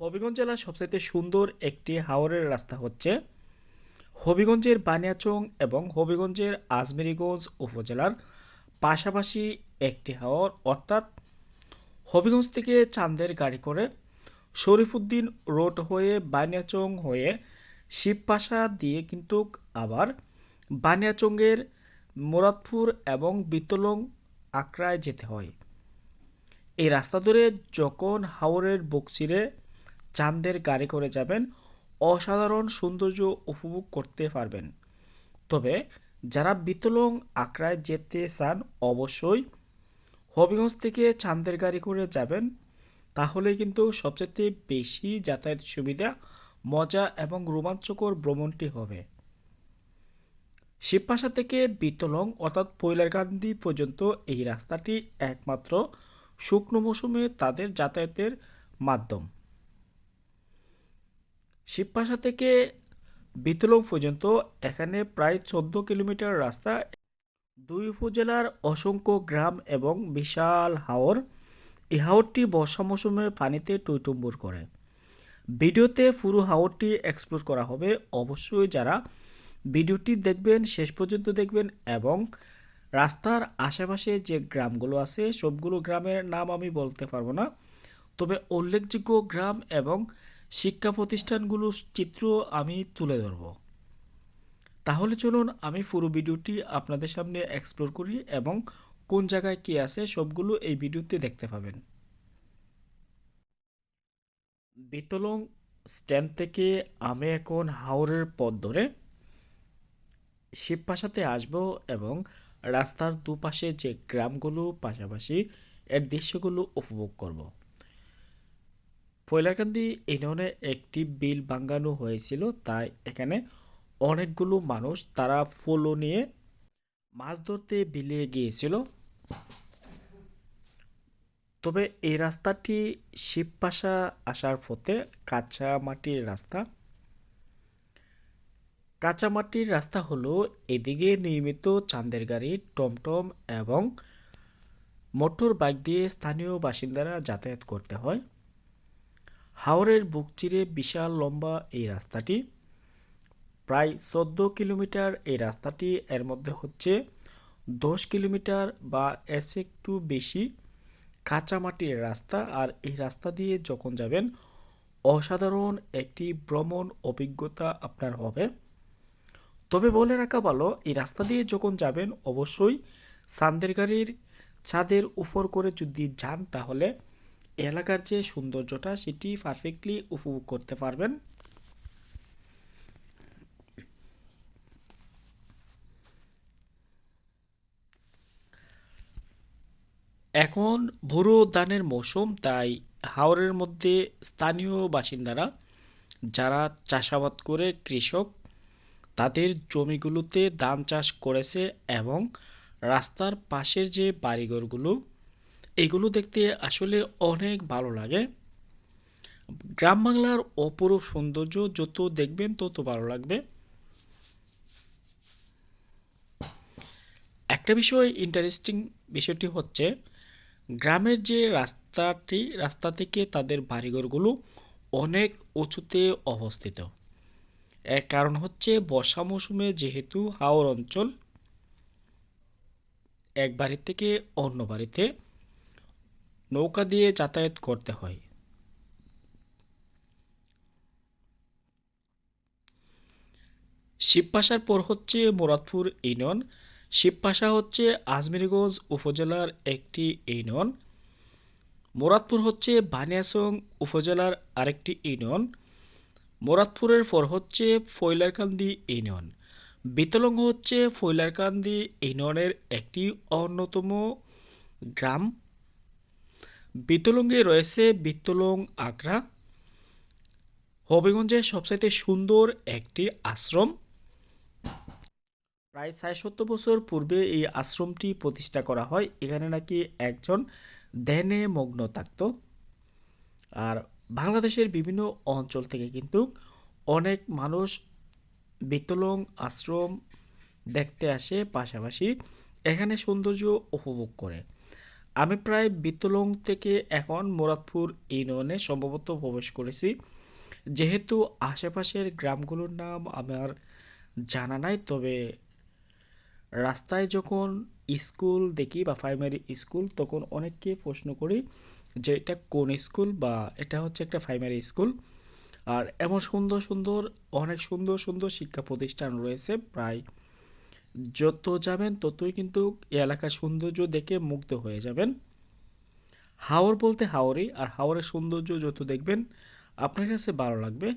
হবিগঞ্জ জেলার সবচাইতে সুন্দর একটি হাওরের রাস্তা হচ্ছে হবিগঞ্জের বানিয়াচং এবং হবিগঞ্জের আজমেরীগঞ্জ উপজেলার পাশাপাশি একটি হাওর, অর্থাৎ হবিগঞ্জ থেকে চান্দের গাড়ি করে শরীফুদ্দিন রোড হয়ে বানিয়াচং হয়ে শিবপাশা দিয়ে কিন্তু আবার বানিয়াচংয়ের মুরাদপুর এবং বিতলং আকরায় যেতে হয়। এই রাস্তা ধরে যখন হাওরের বুক চিরে চাঁদের গাড়ি করে যাবেন, অসাধারণ সৌন্দর্য উপভোগ করতে পারবেন। তবে যারা বিতলং আকরায় যেতে চান, অবশ্যই হবিগঞ্জ থেকে চাঁদের গাড়ি করে যাবেন, তাহলে কিন্তু সবচেয়ে বেশি যাতায়াত সুবিধা, মজা এবং রোমাঞ্চকর ভ্রমণটি হবে। শিবপাশা থেকে বিতলং অর্থাৎ পৈলারকান্দি পর্যন্ত এই রাস্তাটি একমাত্র শুকনো মৌসুমে তাদের যাতায়াতের মাধ্যম। শিবপাশা থেকে বিতলং পর্যন্ত এখানে প্রায় 14 কিলোমিটার রাস্তা, দুই উপজেলার অসংখ্য গ্রাম এবং বিশাল হাওর। এই হাওরটি বর্ষা মৌসুমে পানিতে টইটুম্বুর করে। ভিডিওতে পুরো হাওরটি এক্সপ্লোর করা হবে। অবশ্যই যারা ভিডিওটি দেখবেন শেষ পর্যন্ত দেখবেন, এবং রাস্তার আশেপাশে যে গ্রামগুলো আছে সবগুলো গ্রামের নাম আমি বলতে পারবো না, তবে উল্লেখযোগ্য গ্রাম এবং শিক্ষা প্রতিষ্ঠানগুলোর চিত্র আমি তুলে ধরব। তাহলে চলুন আমি পুরো ভিডিওটি আপনাদের সামনে এক্সপ্লোর করি, এবং কোন জায়গায় কি আছে সবগুলো এই ভিডিওতে দেখতে পাবেন। বিতলং স্ট্যান্ড থেকে আমি এখন হাওরের পথ ধরে শিবপাশাতে আসব, এবং রাস্তার দুপাশে যে গ্রামগুলো পাশাপাশি এর দৃশ্যগুলো উপভোগ করব। পয়লাকান্দি ইউনিয়নে একটি বিল ভাঙানো হয়েছিল, তাই এখানে অনেকগুলো মানুষ তারা ফলো নিয়ে মাছ ধরতে বিলে গিয়েছিল। তবে এই রাস্তাটি শিবপাশা আসার পথে কাঁচা মাটির রাস্তা। কাঁচা মাটির রাস্তা হলো এদিকে নিয়মিত চাঁদের গাড়ি, টমটম এবং মোটর বাইক দিয়ে স্থানীয় বাসিন্দারা যাতায়াত করতে হয়। হাওরের বুক চিরে বিশাল লম্বা এই রাস্তাটি, প্রায় 14 কিলোমিটার। এই রাস্তাটি এর মধ্যে হচ্ছে 10 কিলোমিটার বা এর চেয়ে একটু বেশি কাঁচা মাটির রাস্তা। আর এই রাস্তা দিয়ে যখন যাবেন, অসাধারণ একটি ভ্রমণ অভিজ্ঞতা আপনার হবে। তবে বলে রাখা ভালো, এই রাস্তা দিয়ে যখন যাবেন অবশ্যই চাঁদের গাড়ির ছাদের উপর করে যদি যান, তাহলে এলাকার যে সৌন্দর্যটা সেটি পারফেক্টলি উপভোগ করতে পারবেন। এখন ভুরো ধানের মৌসুম, তাই হাওরের মধ্যে স্থানীয় বাসিন্দারা যারা চাষাবাদ করে কৃষক, তাদের জমিগুলোতে ধান চাষ করেছে, এবং রাস্তার পাশের যে বাড়িঘরগুলো এগুলো দেখতে আসলে অনেক ভালো লাগে। গ্রাম বাংলার অপরূপ সৌন্দর্য যত দেখবেন তত ভালো লাগবে। একটা বিষয় ইন্টারেস্টিং, বিষয়টি হচ্ছে গ্রামের যে রাস্তা থেকে তাদের বাড়িঘরগুলো অনেক উঁচুতে অবস্থিত। এর কারণ হচ্ছে বর্ষা মৌসুমে যেহেতু হাওর অঞ্চল, এক বাড়ি থেকে অন্য বাড়িতে নৌকা দিয়ে যাতায়াত করতে হয়। শিবপাশার পর হচ্ছে মুরাদপুর ইউনিয়ন। শিবপাশা হচ্ছে আজমেরীগঞ্জ উপজেলার একটি ইউনিয়ন। মুরাদপুর হচ্ছে বানিয়াচং উপজেলার আরেকটি ইউনিয়ন। মুরাদপুরের পর হচ্ছে ফৈলারকান্দি ইউনিয়ন। বিতলং হচ্ছে ফৈলারকান্দি ইউনিয়নের একটি অন্যতম গ্রাম। বিতলঙ্গে রয়েছে বিতলং আকরা, হবিগঞ্জের সবচাইতে সুন্দর একটি আশ্রম। প্রায় ৬৭ বছর পূর্বে এই আশ্রমটি প্রতিষ্ঠা করা হয়। এখানে নাকি একজন ধ্যানে মগ্ন থাকত। আর বাংলাদেশের বিভিন্ন অঞ্চল থেকে কিন্তু অনেক মানুষ বিতলং আশ্রম দেখতে আসে, পাশাপাশি এখানে সৌন্দর্য উপভোগ করে। আমি প্রায় বিতলং থেকে এখন মুরাদপুর ইউনিয়নে সম্ভবত প্রবেশ করেছি। যেহেতু আশেপাশের গ্রামগুলোর নাম আমার জানা নাই, তবে রাস্তায় যখন স্কুল দেখি বা প্রাইমারি স্কুল, তখন অনেককে প্রশ্ন করি যে এটা কোন স্কুল, বা এটা হচ্ছে একটা প্রাইমারি স্কুল। আর এমন সুন্দর সুন্দর, অনেক সুন্দর সুন্দর শিক্ষা প্রতিষ্ঠান রয়েছে। প্রায় যত যাবেন ততই কিন্তু এই এলাকার সৌন্দর্য দেখে মুগ্ধ হয়ে যাবেন। হাওর বলতে হাওরই, আর হাওরের সৌন্দর্য যত দেখবেন আপনার কাছে ভালো লাগবে।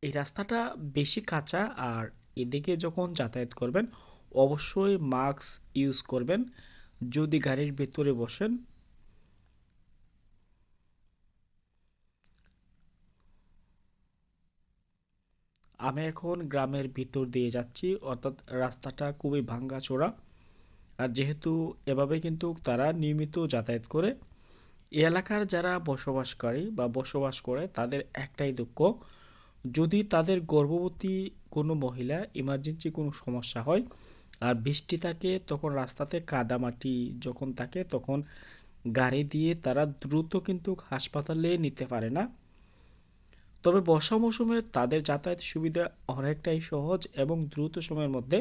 এই রাস্তাটা বেশি কাঁচা, আর এদিকে যখন যাতায়াত করবেন অবশ্যই মাস্ক ইউজ করবেন যদি গাড়ির ভেতরে বসেন। আমি এখন গ্রামের ভিতর দিয়ে যাচ্ছি, অর্থাৎ রাস্তাটা খুবই ভাঙ্গাচোরা। আর যেহেতু এভাবে কিন্তু তারা নিয়মিত যাতায়াত করে, এই এলাকার যারা বসবাসকারী বা বসবাস করে তাদের একটাই দুঃখ, যদি তাদের গর্ভবতী কোনো মহিলা ইমার্জেন্সি কোনো সমস্যা হয় আর বৃষ্টি থাকে, তখন রাস্তাতে কাদামাটি যখন থাকে তখন গাড়ি দিয়ে তারা দ্রুত কিন্তু হাসপাতালে নিতে পারে না। তবে বর্ষা মৌসুমে তাদের যাতায়াত সুবিধা অনেকটাই সহজ এবং দ্রুত সময়ের মধ্যে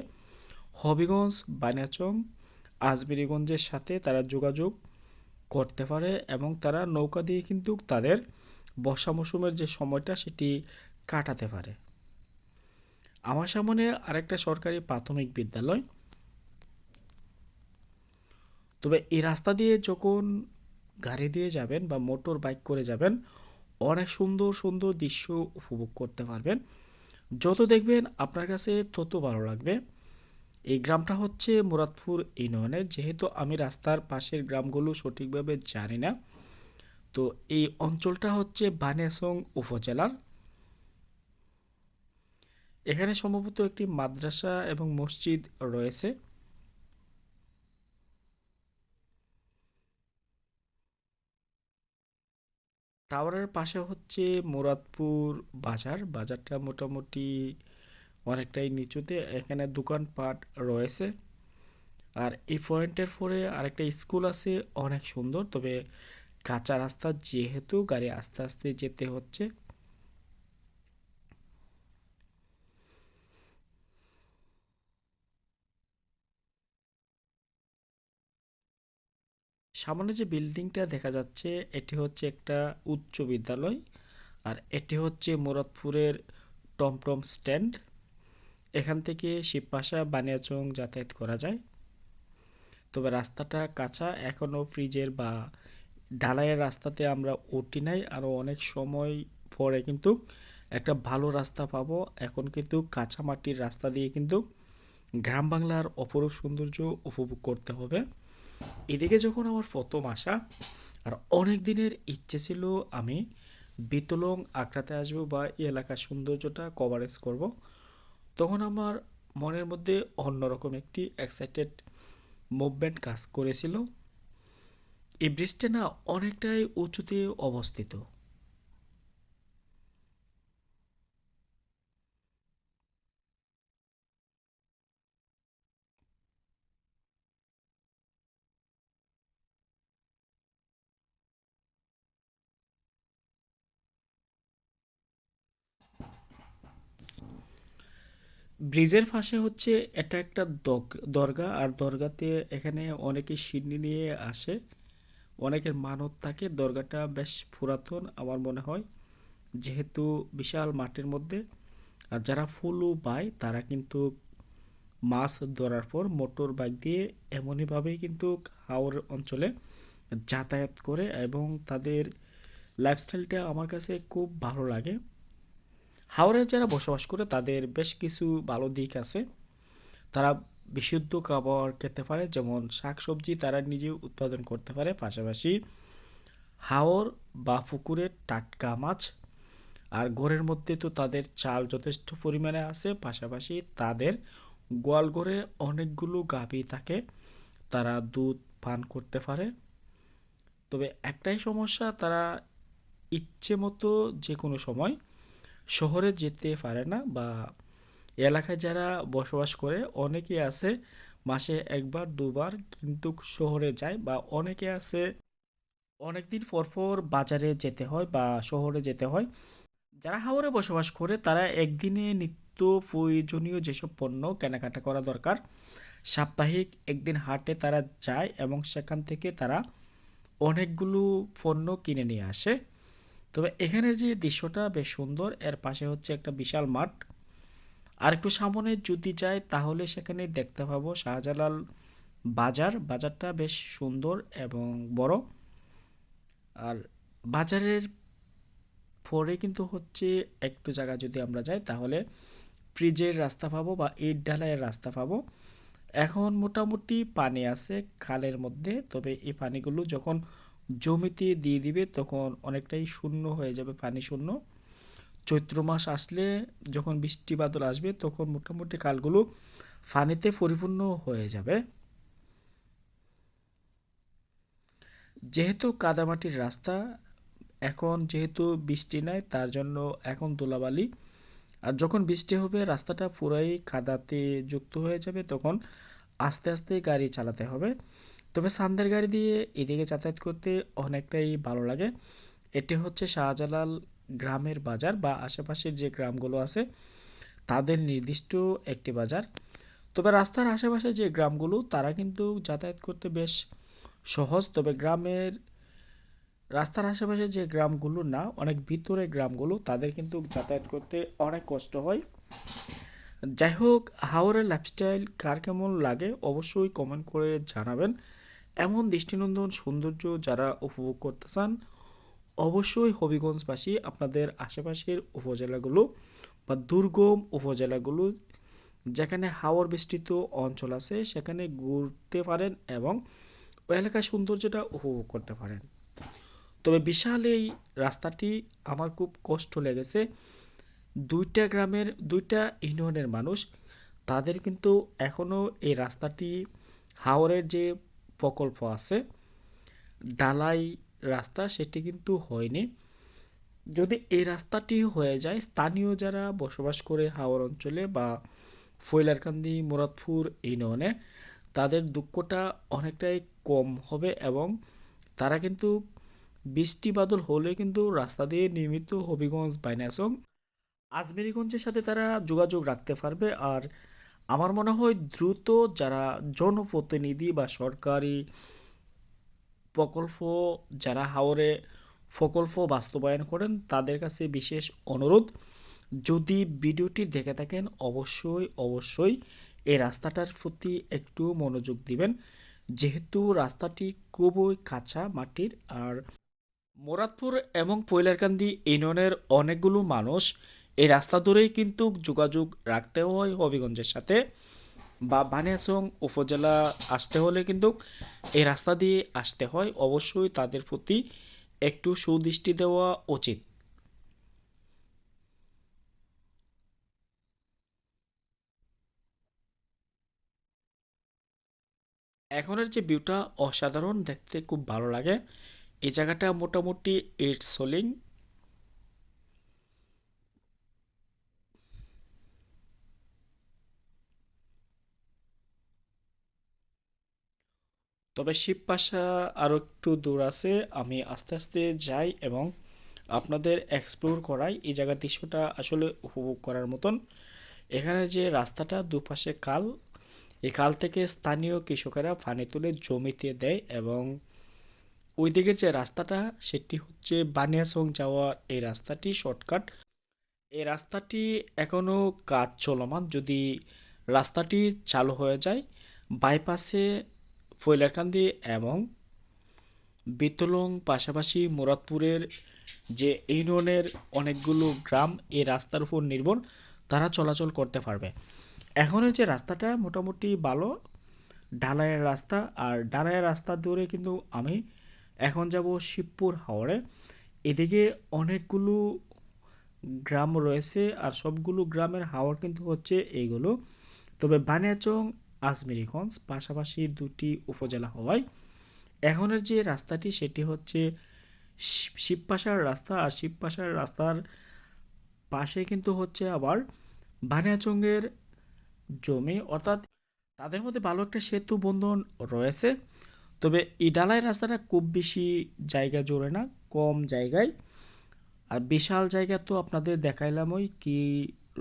হবিগঞ্জ, বানিয়াচং, আজমেরীগঞ্জের সাথে তারা যোগাযোগ করতে পারে এবং তারা নৌকা দিয়ে কিন্তু তাদের বর্ষা মৌসুমের যে সময়টা সেটি কাটাতে পারে। আমার সামনে আরেকটা সরকারি প্রাথমিক বিদ্যালয়। তবে এই রাস্তা দিয়ে যখন গাড়ি দিয়ে যাবেন বা মোটর বাইক করে যাবেন, অনেক সুন্দর সুন্দর দৃশ্য উপভোগ করতে পারবেন। যত দেখবেন আপনার কাছে তত ভালো লাগবে। এই গ্রামটা হচ্ছে মুরাদপুর ইউনিয়নের। যেহেতু আমি রাস্তার পাশের গ্রামগুলো সঠিকভাবে জানি না, তো এই অঞ্চলটা হচ্ছে বানিয়াচং উপজেলার। এখানে সম্ভবত একটি মাদ্রাসা এবং মসজিদ রয়েছে। টাওয়ারের পাশে হচ্ছে মুরাদপুর বাজার। বাজারটা মোটামুটি অনেকটাই নিচুতে, এখানে দোকানপাট রয়েছে। আর এই পয়েন্টের পরে আরেকটা স্কুল আছে, অনেক সুন্দর। তবে কাঁচা রাস্তা, যেহেতু গাড়ি আস্তে আস্তে যেতে হচ্ছে। সামনে যে বিল্ডিংটা দেখা যাচ্ছে এটি হচ্ছে একটা উচ্চ বিদ্যালয়। আর এটি হচ্ছে মুরাদপুরের টমটম স্ট্যান্ড। এখান থেকে শিবপাশা, বানিয়াচং যাতায়াত করা যায়। তবে রাস্তাটা কাঁচা, এখনও ফ্রিজের বা ঢালাইয়ের রাস্তাতে আমরা উঠি নাই। আরও অনেক সময় পরে কিন্তু একটা ভালো রাস্তা পাবো। এখন কিন্তু কাঁচা মাটির রাস্তা দিয়ে কিন্তু গ্রাম বাংলার অপরূপ সৌন্দর্য উপভোগ করতে হবে। এদিকে যখন আমার প্রথম আসা, আর অনেক দিনের ইচ্ছে ছিল আমি বিতলং আখড়াতে আসবো বা এই এলাকার সৌন্দর্যটা কভারেজ করব, তখন আমার মনের মধ্যে অন্যরকম একটি এক্সাইটেড মুভমেন্ট কাজ করেছিল। এই ব্রিজটা না অনেকটাই উঁচুতে অবস্থিত। ব্রিজের পাশে হচ্ছে এটা একটা দরগা, আর দরগাতে এখানে অনেকে সিন্নি নিয়ে আসে, অনেকের মানত থাকে। দরগাটা বেশ পুরাতন আমার মনে হয়, যেহেতু বিশাল মাঠের মধ্যে। আর যারা ফুলও পায় তারা কিন্তু মাছ ধরার পর মোটর বাইক দিয়ে এমনইভাবেই কিন্তু হাওর অঞ্চলে যাতায়াত করে, এবং তাদের লাইফস্টাইলটা আমার কাছে খুব ভালো লাগে। হাওরে যারা বসবাস করে তাদের বেশ কিছু ভালো দিক আছে। তারা বিশুদ্ধ খাবার খেতে পারে, যেমন শাকসবজি তারা নিজে উৎপাদন করতে পারে। পাশাপাশি হাওর বা পুকুরের টাটকা মাছ, আর ঘরের মধ্যে তো তাদের চাল যথেষ্ট পরিমাণে আছে। পাশাপাশি তাদের গোয়াল ঘরে অনেকগুলো গাভী থাকে, তারা দুধ পান করতে পারে। তবে একটাই সমস্যা, তারা ইচ্ছে মতো যে কোনো সময় শহরে যেতে পারে না, বা এলাকায় যারা বসবাস করে অনেকেই আছে মাসে একবার দুবার কিন্তু শহরে যায়, বা অনেকে আছে অনেকদিন পর পর বাজারে যেতে হয় বা শহরে যেতে হয়। যারা হাওরে বসবাস করে তারা একদিনে নিত্য প্রয়োজনীয় যেসব পণ্য কেনাকাটা করা দরকার, সাপ্তাহিক একদিন হাটে তারা যায় এবং সেখান থেকে তারা অনেকগুলো পণ্য কিনে নিয়ে আসে। তবে এখানের যে দৃশ্যটা বেশ সুন্দর, এর পাশে হচ্ছে একটা বিশাল মাঠ। আর একটু সামনে যদি যায় তাহলে সেখানে দেখতে পাবো শাহজালাল বাজার। বাজারটা বেশ সুন্দর এবং বড়। আর বাজারের পরে কিন্তু হচ্ছে একটু জায়গা যদি আমরা যাই তাহলে ব্রিজের রাস্তা পাবো বা ইট ঢালাইয়ের রাস্তা পাবো। এখন মোটামুটি পানি আছে খালের মধ্যে, তবে এই পানিগুলো যখন জমিতে দিয়ে দিবে তখন অনেকটাই শূন্য হয়ে যাবে, পানি শূন্য। চৈত্র মাস আসলে যখন বৃষ্টি বাদল আসবে তখন মোটামুটি খালগুলো পানিতে পরিপূর্ণ হয়ে যাবে। যেহেতু কাদামাটির রাস্তা, এখন যেহেতু বৃষ্টি নাই তার জন্য এখন ধুলাবালি। আর যখন বৃষ্টি হবে রাস্তাটা পুরাই কাদাতে যুক্ত হয়ে যাবে, তখন আস্তে আস্তে গাড়ি চালাতে হবে। তবে সান্দের গাড়ি দিয়ে এদিকে যাতায়াত করতে অনেকটাই ভালো লাগে। এটি হচ্ছে শাহজালাল গ্রামের বাজার বা আশেপাশের যে গ্রামগুলো আছে তাদের নির্দিষ্ট একটি বাজার। তবে রাস্তার আশেপাশে যে গ্রামগুলো তারা কিন্তু যাতায়াত করতে বেশ সহজ। তবে গ্রামের রাস্তার আশেপাশে যে গ্রামগুলো না, অনেক ভিতরে গ্রামগুলো, তাদের কিন্তু যাতায়াত করতে অনেক কষ্ট হয়। যাই হোক, হাওড়ের লাইফস্টাইল কার কেমন লাগে অবশ্যই কমেন্ট করে জানাবেন। এমন দৃষ্টিনন্দন সৌন্দর্য যারা উপভোগ করতে চান অবশ্যই হবিগঞ্জবাসী আপনাদের আশেপাশের উপজেলাগুলো বা দুর্গম উপজেলাগুলো যেখানে হাওর বেষ্টিত অঞ্চল আছে সেখানে ঘুরতে পারেন এবং ওই এলাকার সৌন্দর্যটা উপভোগ করতে পারেন। তবে বিশাল এই রাস্তাটি আমার খুব কষ্ট লেগেছে। দুইটা গ্রামের দুইটা ইউনিয়নের মানুষ তাদের কিন্তু এখনও এই রাস্তাটি হাওরের যে প্রকল্প আছে ঢালাই রাস্তা সেটি কিন্তু হয়নি। যদি এই রাস্তাটি হয়ে যায় স্থানীয় যারা বসবাস করে হাওর অঞ্চলে বা ফৈলারকান্দি মুরাদপুর ইউনিয়নে তাদের দুঃখটা অনেকটাই কম হবে এবং তারা কিন্তু বৃষ্টি বাদল হলে কিন্তু রাস্তা দিয়ে নিয়মিত হবিগঞ্জ বাইনাসং আজমেরীগঞ্জের সাথে তারা যোগাযোগ রাখতে পারবে। আর আমার মনে হয় দ্রুত যারা জনপ্রতিনিধি বা সরকারি প্রকল্প যারা হাওরে প্রকল্প বাস্তবায়ন করেন তাদের কাছে বিশেষ অনুরোধ, যদি ভিডিওটি দেখে থাকেন অবশ্যই অবশ্যই এই রাস্তাটার প্রতি একটু মনোযোগ দিবেন। যেহেতু রাস্তাটি খুবই কাঁচা মাটির, আর মোরাদপুর এবং পৈলারকান্দি ইউনিয়নের অনেকগুলো মানুষ এই রাস্তা ধরেই কিন্তু যোগাযোগ রাখতে হয় হবিগঞ্জের সাথে, বা বানিয়াচং উপজেলা আসতে হলে কিন্তু এই রাস্তা দিয়ে আসতে হয়। অবশ্যই তাদের প্রতি একটু সুদৃষ্টি দেওয়া উচিত। এখনের যে ভিউটা অসাধারণ, দেখতে খুব ভালো লাগে। এই জায়গাটা মোটামুটি ইটস সোলিং। তবে শিবপাশা আরও একটু দূর আছে, আমি আস্তে আস্তে যাই এবং আপনাদের এক্সপ্লোর করাই। এই জায়গার দৃশ্যটা আসলে উপভোগ করার মতন। এখানে যে রাস্তাটা দুপাশে খাল, এই খাল থেকে স্থানীয় কৃষকেরা পানি তুলে জমিতে দেয় এবং ওই দিকের যে রাস্তাটা সেটি হচ্ছে বানিয়াচং যাওয়ার এই রাস্তাটি শর্টকাট। এই রাস্তাটি এখনও কাজ চলমান, যদি রাস্তাটি চালু হয়ে যায় বাইপাসে ফৈলারকান্দি এবং বিতলং পাশাপাশি মুরাদপুরের যে ইউনিয়নের অনেকগুলো গ্রাম এই রাস্তার উপর নির্ভর, তারা চলাচল করতে পারবে। এখনের যে রাস্তাটা মোটামুটি ভালো ঢালাইয়ের রাস্তা, আর ঢালাইয়ের রাস্তা ধরে কিন্তু আমি এখন যাব শিবপুর হাওড়ে। এদিকে অনেকগুলো গ্রাম রয়েছে আর সবগুলো গ্রামের হাওর কিন্তু হচ্ছে এইগুলো। তবে বানিয়াচং আজমেরীগঞ্জ পাশাপাশি দুটি উপজেলা হওয়ায় এখনের যে রাস্তাটি সেটি হচ্ছে শিবপাশার রাস্তা। আর শিবপাশার রাস্তার পাশে কিন্তু হচ্ছে আবার বানিয়াচংয়ের জমি, অর্থাৎ তাদের মধ্যে ভালো একটা সেতু বন্ধন রয়েছে। তবে এই ঢালাই রাস্তাটা খুব বেশি জায়গা জোড়ে না, কম জায়গায়। আর বিশাল জায়গা তো আপনাদের দেখাইলামই কি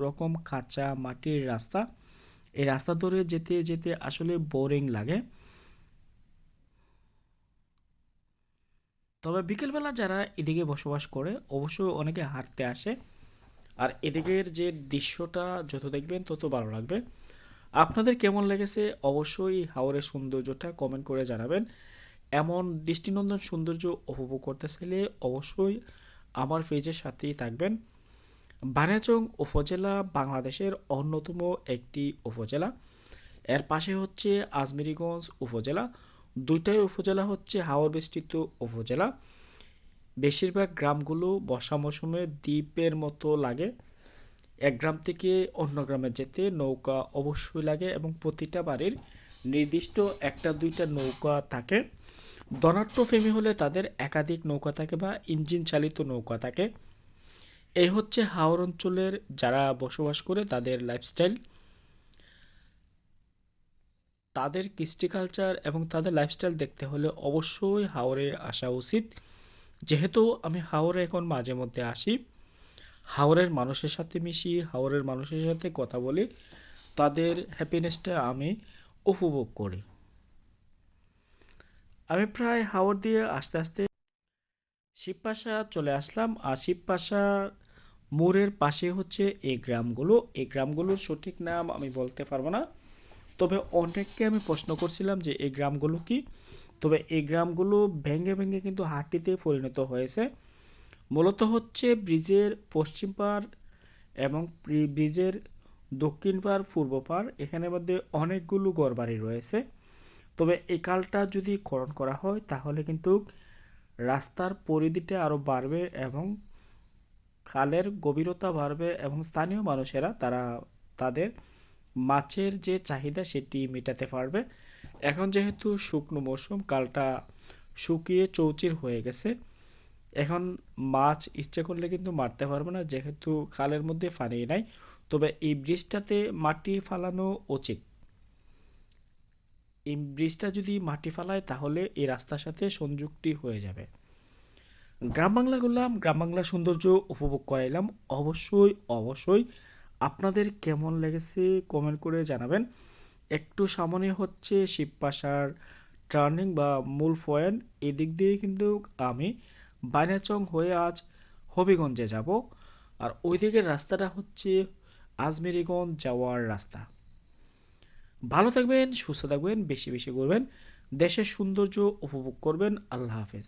রকম কাঁচা মাটির রাস্তা। এই রাস্তা ধরে যেতে যেতে আসলে বোরিং লাগে। তবে বিকেলবেলা যারা এদিকে বসবাস করে অবশ্যই অনেকে হাঁটতে আসে। আর এদিকের যে দৃশ্যটা যত দেখবেন তত ভালো লাগবে। আপনাদের কেমন লেগেছে অবশ্যই হাওরের সৌন্দর্যটা কমেন্ট করে জানাবেন। এমন দৃষ্টিনন্দন সৌন্দর্য উপভোগ করতে চাইলে অবশ্যই আমার পেজের সাথেই থাকবেন। বানিয়াচং উপজেলা বাংলাদেশের অন্যতম একটি উপজেলা। এর পাশে হচ্ছে আজমেরীগঞ্জ উপজেলা। দুইটাই উপজেলা হচ্ছে হাওর বেষ্টিত উপজেলা। বেশিরভাগ গ্রামগুলো বর্ষা মৌসুমে দ্বীপের মতো লাগে। এক গ্রাম থেকে অন্য গ্রামে যেতে নৌকা অবশ্যই লাগে এবং প্রতিটা বাড়ির নির্দিষ্ট একটা দুইটা নৌকা থাকে। ধনাঢ্য ফ্যামিলি হলে তাদের একাধিক নৌকা থাকে বা ইঞ্জিন চালিত নৌকা থাকে। এই হচ্ছে হাওর অঞ্চলের যারা বসবাস করে তাদের লাইফস্টাইল, তাদের কৃষ্টি কালচার এবং তাদের লাইফস্টাইল দেখতে হলে অবশ্যই হাওরে আসা উচিত। যেহেতু আমি হাওরে এখন মাঝে মধ্যে আসি, হাওরের মানুষের সাথে মিশি, হাওরের মানুষের সাথে কথা বলি, তাদের হ্যাপিনেসটা আমি উপভোগ করি। আমি প্রায় হাওর দিয়ে আস্তে আস্তে শিবপাশা চলে আসলাম। আর শিবপাশা মোড়ের পাশে হচ্ছে এই গ্রামগুলো। এই গ্রামগুলোর সঠিক নাম আমি বলতে পারবো না। তবে অনেককে আমি প্রশ্ন করছিলাম যে এই গ্রামগুলো কি। তবে এই গ্রামগুলো ভেঙে ভেঙে কিন্তু হাট্টিতে পরিণত হয়েছে। মূলত হচ্ছে ব্রিজের পশ্চিম পার এবং ব্রিজের দক্ষিণ পার পূর্ব পার এখানের মধ্যে অনেকগুলো ঘরবাড়ি রয়েছে। তবে এই খালটা যদি খনন করা হয় তাহলে কিন্তু রাস্তার পরিধিটা আরও বাড়বে এবং খালের গভীরতা বাড়বে এবং স্থানীয় মানুষেরা তারা তাদের মাছের যে চাহিদা সেটি মেটাতে পারবে। এখন যেহেতু শুকনো মৌসুম, খালটা শুকিয়ে চৌচির হয়ে গেছে। এখন মাছ ইচ্ছে করলে কিন্তু মারতে পারবে না যেহেতু খালের মধ্যে পানি নাই। তবে এই ব্রিজটাতে মাটি ফালানো উচিত। এই ব্রিজটা যদি মাটি ফালায় তাহলে এই রাস্তার সাথে সংযুক্তি হয়ে যাবে। গ্রাম বাংলা করলাম, গ্রাম বাংলার সৌন্দর্য উপভোগ করাইলাম। অবশ্যই অবশ্যই আপনাদের কেমন লেগেছে কমেন্ট করে জানাবেন। একটু সামনে হচ্ছে শিবপাশার টার্নিং বা মূল পয়েন্ট। এদিক দিয়ে কিন্তু আমি বানিয়াচং হয়ে আজ হবিগঞ্জে যাব। আর ওই দিকের রাস্তাটা হচ্ছে আজমেরীগঞ্জ যাওয়ার রাস্তা। ভালো থাকবেন, সুস্থ থাকবেন, বেশি বেশি করবেন, দেশের সৌন্দর্য উপভোগ করবেন। আল্লাহ হাফেজ।